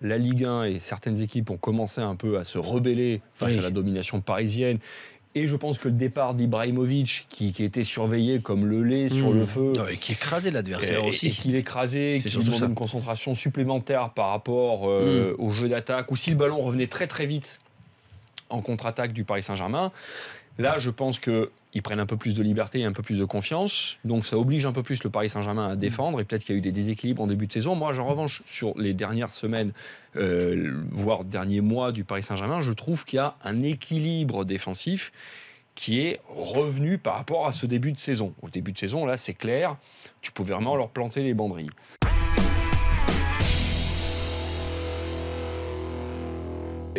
la Ligue 1 et certaines équipes ont commencé un peu à se rebeller face à la domination parisienne. Et je pense que le départ d'Ibrahimovic, qui était surveillé comme le lait sur le feu... Et qui écrasait l'adversaire aussi. Et qui l'écrasait, qui demandait une concentration supplémentaire par rapport au jeu d'attaque, ou si le ballon revenait très très vite en contre-attaque du Paris Saint-Germain. Là, je pense qu'ils prennent un peu plus de liberté et un peu plus de confiance. Donc, ça oblige un peu plus le Paris Saint-Germain à défendre. Et peut-être qu'il y a eu des déséquilibres en début de saison. Moi, en revanche, sur les dernières semaines, voire derniers mois du Paris Saint-Germain, je trouve qu'il y a un équilibre défensif qui est revenu par rapport à ce début de saison. Au début de saison, là, c'est clair, tu pouvais vraiment leur planter les banderilles.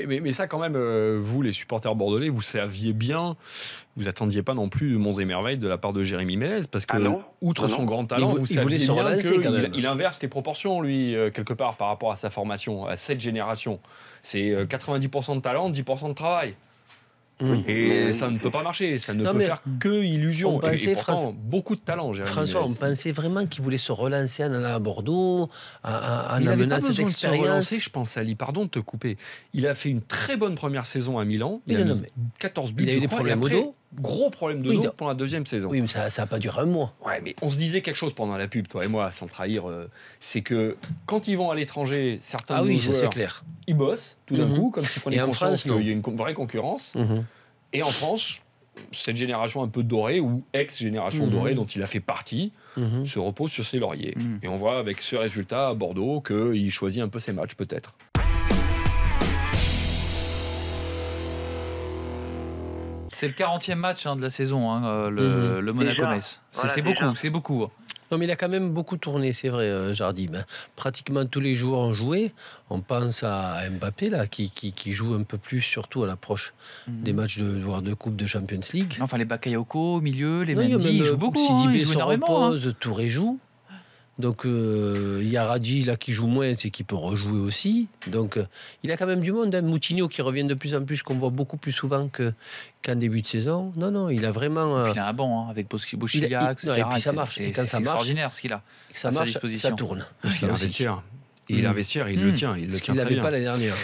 Mais ça, quand même, vous, les supporters bordelais, vous saviez bien, vous attendiez pas non plus de monts et merveilles de la part de Jérémy Ménez, parce que, outre son grand talent, vous saviez bien qu'il inverse les proportions, lui, quelque part, par rapport à sa formation, à cette génération. C'est 90% de talent, 10% de travail. Et ça ne peut pas marcher, ça ne peut faire que illusion. Et pourtant, beaucoup de talent, Jérémy François, Ménez. on pensait vraiment qu'il voulait se relancer en allant à Bordeaux, en amenant cette expérience. Je pense, Ali, pardon de te couper. Il a fait une très bonne première saison à Milan. Il a mis 14 buts, il a eu des problèmes au dos. Gros problème de dos pour la deuxième saison. Oui, mais ça n'a pas duré un mois. Ouais, mais on se disait quelque chose pendant la pub, toi et moi, sans trahir. C'est que quand ils vont à l'étranger, certains de nos joueurs, c'est clair. Ils bossent tout d'un coup, comme s'ils prenaient conscience qu'il y a une vraie concurrence. Et en France, cette génération un peu dorée, ou ex-génération dorée dont il a fait partie, se repose sur ses lauriers. Et on voit avec ce résultat à Bordeaux qu'il choisit un peu ses matchs, peut-être. C'est le 40e match de la saison, le Monaco-Metz. C'est beaucoup. Non, mais il a quand même beaucoup tourné, c'est vrai, Jardim. Pratiquement tous les jours ont joué. On pense à Mbappé, là, qui joue un peu plus, surtout à l'approche des matchs voire de Coupe de Champions League. Enfin, les Bakayoko au milieu, les Mendy, ils jouent beaucoup. Sidibé se repose, Touré joue. Donc, il y a Radji là, qui joue moins, c'est qu'il peut rejouer aussi. Donc, il a quand même du monde. Moutinho qui revient de plus en plus, qu'on voit beaucoup plus souvent qu'en début de saison. Non, il a vraiment... Il a un banc avec Bouchilla, etc. Et puis ça marche. C'est extraordinaire ce qu'il a. Ça marche, ça tourne. Il a un vestiaire. Et il le tient. Il Ce qu'il n'avait pas l'année dernière.